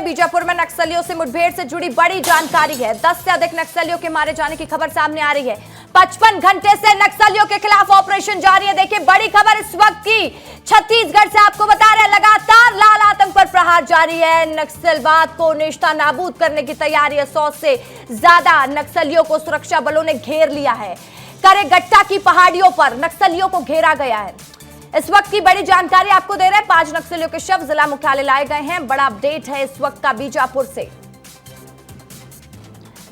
बीजापुर में नक्सलियों से मुठभेड़ से जुड़ी बड़ी जानकारी है। 10 से अधिक नक्सलियों के मारे जाने की खबर सामने आ रही है। 55 घंटे से नक्सलियों के खिलाफ ऑपरेशन जारी है। देखिए बड़ी खबर इस वक्त की छत्तीसगढ़ से आपको बता रहे हैं, लगातार लाल आतंक पर प्रहार जारी है। नक्सलवाद को नेश्ता नाबूद करने की तैयारी है। 100 से ज्यादा नक्सलियों को सुरक्षा बलों ने घेर लिया है। करेगट्टा की पहाड़ियों पर नक्सलियों को घेरा गया है। इस वक्त की बड़ी जानकारी आपको दे रहे हैं। 5 नक्सलियों के शव जिला मुख्यालय लाए गए हैं। बड़ा अपडेट है इस वक्त का बीजापुर से।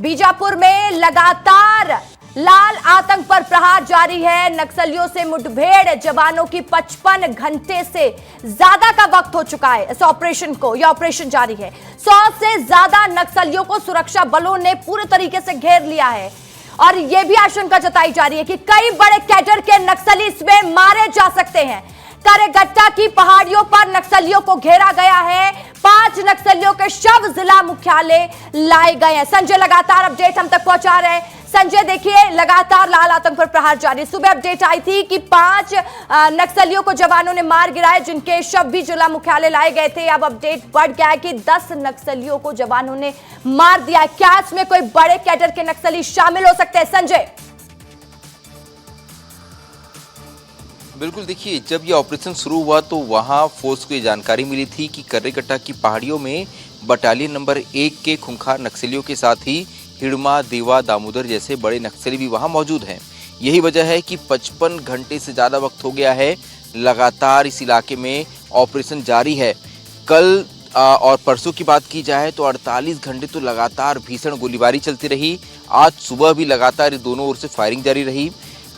बीजापुर में लगातार लाल आतंक पर प्रहार जारी है। नक्सलियों से मुठभेड़ जवानों की 55 घंटे से ज्यादा का वक्त हो चुका है इस ऑपरेशन को। यह ऑपरेशन जारी है। 100 से ज्यादा नक्सलियों को सुरक्षा बलों ने पूरे तरीके से घेर लिया है और यह भी आशंका जताई जा रही है कि कई बड़े कैडर के नक्सली इसमें मारे जा सकते हैं। करेगट्टा की पहाड़ियों पर नक्सलियों को घेरा गया है। 5 नक्सलियों के शव जिला मुख्यालय लाए गए हैं। संजय लगातार अपडेट हम तक पहुंचा रहे हैं। संजय देखिए, लगातार लाल आतंक पर प्रहार जारी। सुबह अपडेट आई थी कि 5 नक्सलियों को जवानों ने मार गिराया, जिनके शव भी जिला मुख्यालय लाए गए थे। अब अपडेट बढ़ गया है कि 10 नक्सलियों को जवानों ने मार दिया। क्या इसमें कोई बड़े कैडर के नक्सली शामिल हो सकते हैं? संजय, बिल्कुल, देखिए जब ये ऑपरेशन शुरू हुआ तो वहाँ फोर्स को ये जानकारी मिली थी कि करेगट्टा की पहाड़ियों में बटालियन नंबर 1 के खूंखार नक्सलियों के साथ ही हिड़मा, देवा, दामोदर जैसे बड़े नक्सली भी वहाँ मौजूद हैं। यही वजह है कि 55 घंटे से ज़्यादा वक्त हो गया है लगातार इस इलाके में ऑपरेशन जारी है। कल और परसों की बात की जाए तो 48 घंटे तो लगातार भीषण गोलीबारी चलती रही। आज सुबह भी लगातार दोनों ओर से फायरिंग जारी रही।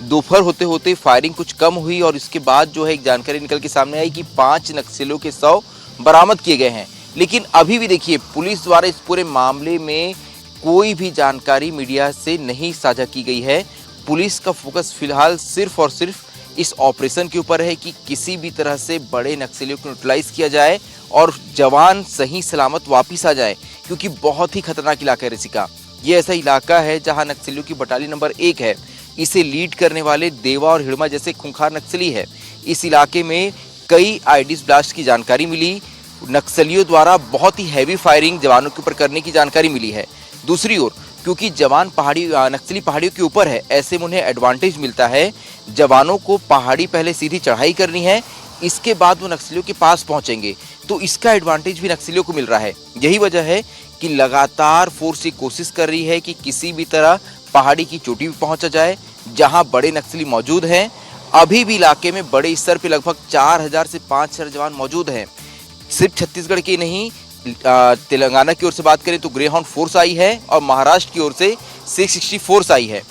दोपहर होते होते फायरिंग कुछ कम हुई और इसके बाद जो है एक जानकारी निकल के सामने आई कि 5 नक्सलियों के शव बरामद किए गए हैं। लेकिन अभी भी देखिए पुलिस द्वारा इस पूरे मामले में कोई भी जानकारी मीडिया से नहीं साझा की गई है। पुलिस का फोकस फिलहाल सिर्फ और सिर्फ इस ऑपरेशन के ऊपर है कि किसी भी तरह से बड़े नक्सलियों को न्यूट्रलाइज किया जाए और जवान सही सलामत वापिस आ जाए, क्योंकि बहुत ही खतरनाक इलाका है ऋषिका। ये ऐसा इलाका है जहां नक्सलियों की बटालियन नंबर 1 है। इसे लीड करने वाले देवा और हिड़मा जैसे खूंखार नक्सली है। इस इलाके में कई आईडीज ब्लास्ट की जानकारी मिली। नक्सलियों द्वारा बहुत ही हैवी फायरिंग जवानों के ऊपर करने की जानकारी मिली है। दूसरी ओर क्योंकि जवान नक्सली पहाड़ियों के ऊपर है, ऐसे में उन्हें एडवांटेज मिलता है। जवानों को पहाड़ी पहले सीधी चढ़ाई करनी है, इसके बाद वो नक्सलियों के पास पहुंचेंगे, तो इसका एडवांटेज भी नक्सलियों को मिल रहा है। यही वजह है कि लगातार फोर्स ये कोशिश कर रही है कि किसी भी तरह पहाड़ी की चोटी पर पहुंचा जाए जहां बड़े नक्सली मौजूद हैं। अभी भी इलाके में बड़े स्तर पर लगभग 4000 से 5000 जवान मौजूद हैं। सिर्फ छत्तीसगढ़ के नहीं, तेलंगाना की ओर से बात करें तो ग्रेहाउंड फोर्स आई है और महाराष्ट्र की ओर से 660 फोर्स आई है।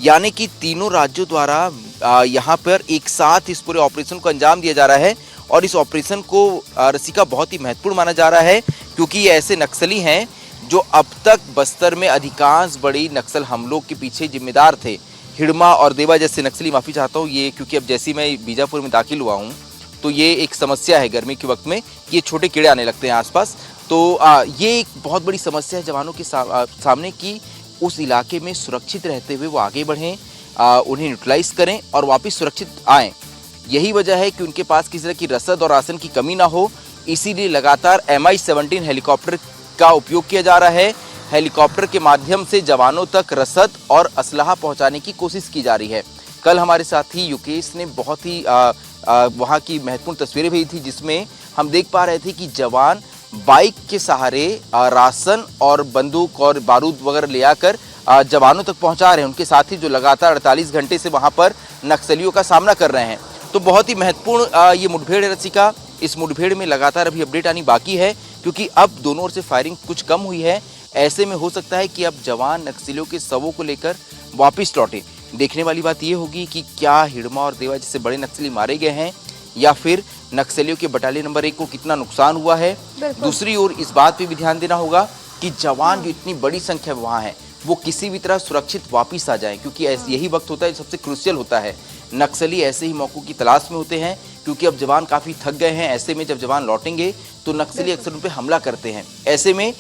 यानी कि तीनों राज्यों द्वारा यहाँ पर एक साथ इस पूरे ऑपरेशन को अंजाम दिया जा रहा है। और इस ऑपरेशन को रसिका बहुत ही महत्वपूर्ण माना जा रहा है, क्योंकि ये ऐसे नक्सली हैं जो अब तक बस्तर में अधिकांश बड़ी नक्सल हमलों के पीछे जिम्मेदार थे। हिड़मा और देवा जैसे नक्सली, माफ़ी चाहता हूँ ये, क्योंकि अब जैसे मैं बीजापुर में दाखिल हुआ हूँ तो ये एक समस्या है गर्मी के वक्त में कि ये छोटे कीड़े आने लगते हैं आसपास। तो ये एक बहुत बड़ी समस्या है जवानों के सामने कि उस इलाके में सुरक्षित रहते हुए वो आगे बढ़ें, उन्हें न्यूट्रलाइज करें और वापस सुरक्षित आएँ। यही वजह है कि उनके पास किसी तरह की रसद और राशन की कमी ना हो, इसीलिए लगातार MI-17 हेलीकॉप्टर का उपयोग किया जा रहा है। हेलीकॉप्टर के माध्यम से जवानों तक रसद और असलहा पहुँचाने की कोशिश की जा रही है। कल हमारे साथी युकेश ने बहुत ही वहाँ की महत्वपूर्ण तस्वीरें भेजी थी, जिसमें हम देख पा रहे थे कि जवान बाइक के सहारे राशन और बंदूक और बारूद वगैरह ले आकर जवानों तक पहुंचा रहे हैं। उनके साथी जो लगातार 48 घंटे से वहां पर नक्सलियों का सामना कर रहे हैं। तो बहुत ही महत्वपूर्ण ये मुठभेड़ है रसिका। इस मुठभेड़ में लगातार अभी अपडेट आनी बाकी है, क्योंकि अब दोनों ओर से फायरिंग कुछ कम हुई है। ऐसे में हो सकता है कि अब जवान नक्सलियों के शवों को लेकर वापिस लौटे। देखने वाली बात यह होगी कि क्या हिड़मा और देवा जैसे बड़े नक्सली मारे गए हैं या फिर नक्सलियों के बटालियन नंबर 1 को कितना नुकसान हुआ है। दूसरी ओर इस बात पे भी ध्यान देना होगा कि जवान जो इतनी बड़ी संख्या में वहाँ है वो किसी भी तरह सुरक्षित वापस आ जाएं, क्योंकि यही वक्त होता है सबसे क्रूशियल होता है। नक्सली ऐसे ही मौकों की तलाश में होते हैं, क्योंकि अब जवान काफ़ी थक गए हैं। ऐसे में जब जवान लौटेंगे तो नक्सली अक्सर उन पर हमला करते हैं। ऐसे में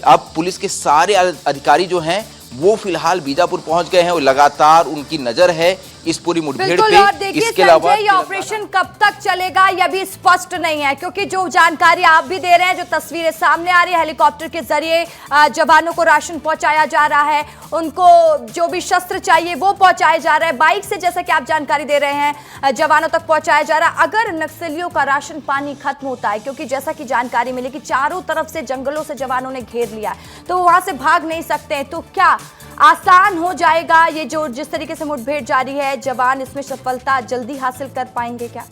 अब पुलिस के सारे अधिकारी जो हैं वो फिलहाल बीजापुर पहुंच गए हैं और लगातार उनकी नज़र है इस पूरी मुठभेड़ बिल्कुल। पे। और देखिए इसके अलावा संजय, ये ऑपरेशन कब तक चलेगा यह भी स्पष्ट नहीं है, क्योंकि जो जानकारी आप भी दे रहे हैं, जो तस्वीरें सामने आ रही है, हेलीकॉप्टर के जरिए जवानों को राशन पहुंचाया जा रहा है, उनको जो भी शस्त्र चाहिए वो पहुंचाए जा रहे हैं, बाइक से जैसा कि आप जानकारी दे रहे हैं जवानों तक पहुंचाया जा रहा है। अगर नक्सलियों का राशन पानी खत्म होता है, क्योंकि जैसा कि जानकारी मिली कि चारों तरफ से जंगलों से जवानों ने घेर लिया है, तो वहां से भाग नहीं सकते, तो क्या आसान हो जाएगा ये जो जिस तरीके से मुठभेड़ जारी है, जवान इसमें सफलता जल्दी हासिल कर पाएंगे क्या?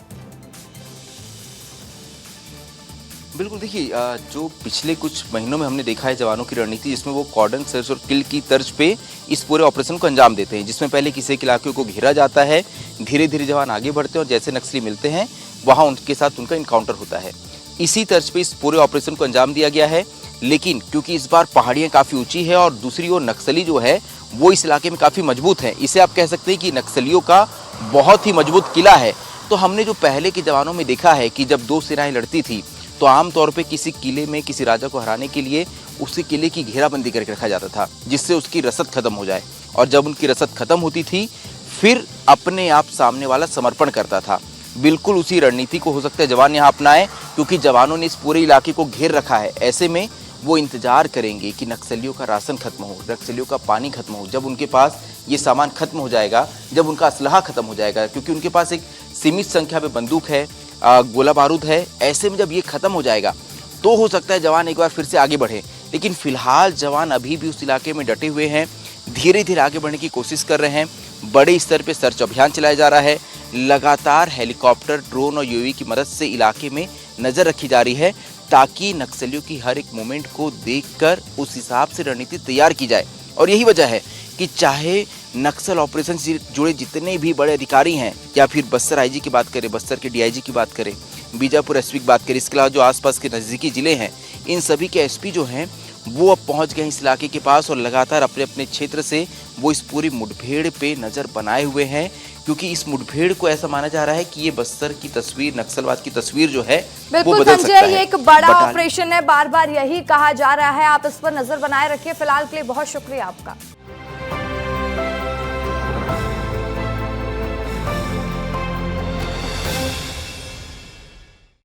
बिल्कुल, देखिए जो पिछले कुछ महीनों में हमने देखा है जवानों की रणनीति, जिसमें वो कॉर्डन सर्च और किल की तर्ज पे इस पूरे ऑपरेशन को अंजाम देते हैं, जिसमें पहले किसी एक इलाके को घेरा जाता है, धीरे धीरे जवान आगे बढ़ते हैं और जैसे नक्सली मिलते हैं वहाँ उनके साथ उनका इनकाउंटर होता है। इसी तर्ज पे इस पूरे ऑपरेशन को अंजाम दिया गया है। लेकिन क्योंकि इस बार पहाड़ियाँ काफ़ी ऊंची है और दूसरी ओर नक्सली जो है वो इस इलाके में काफ़ी मजबूत है, इसे आप कह सकते हैं कि नक्सलियों का बहुत ही मजबूत किला है। तो हमने जो पहले के जवानों में देखा है कि जब दो सेनाएं लड़ती थी तो आमतौर पे किसी किले में किसी राजा को हराने के लिए उसी किले की घेराबंदी करके रखा जाता था, जिससे उसकी रसद खत्म हो जाए, और जब उनकी रसद खत्म होती थी फिर अपने आप सामने वाला समर्पण करता था। बिल्कुल उसी रणनीति को हो सकता है जवान यहाँ अपनाएं, क्योंकि जवानों ने इस पूरे इलाके को घेर रखा है। ऐसे में वो इंतजार करेंगे कि नक्सलियों का राशन खत्म हो, नक्सलियों का पानी खत्म हो, जब उनके पास ये सामान खत्म हो जाएगा, जब उनका असलहा खत्म हो जाएगा, क्योंकि उनके पास एक सीमित संख्या में बंदूक है, गोला बारूद है, ऐसे में जब ये खत्म हो जाएगा तो हो सकता है जवान एक बार फिर से आगे बढ़े। लेकिन फिलहाल जवान अभी भी उस इलाके में डटे हुए हैं, धीरे धीरे आगे बढ़ने की कोशिश कर रहे हैं। बड़े स्तर पे सर्च अभियान चलाया जा रहा है, लगातार हेलीकॉप्टर, ड्रोन और यूएवी की मदद से इलाके में नजर रखी जा रही है, ताकि नक्सलियों की हर एक मूवमेंट को देखकर उस हिसाब से रणनीति तैयार की जाए। और यही वजह है कि चाहे नक्सल ऑपरेशन से जुड़े जितने भी बड़े अधिकारी हैं, या फिर बस्तर आईजी की बात करें, बस्तर के डीआईजी की बात करें, बीजापुर एसपी की बात करें, इसके अलावा जो आसपास के नज़दीकी ज़िले हैं, इन सभी के एसपी जो हैं वो अब पहुंच गए इस इलाके के पास और लगातार अपने अपने क्षेत्र से वो इस पूरी मुठभेड़ पे नज़र बनाए हुए हैं, क्योंकि इस मुठभेड़ को ऐसा माना जा रहा है कि ये बस्तर की तस्वीर, नक्सलवाद की तस्वीर जो है वो बदल सकता है। ये एक बड़ा ऑपरेशन है, बार बार यही कहा जा रहा है, आप इस पर नजर बनाए रखिए। फिलहाल के लिए बहुत शुक्रिया आपका।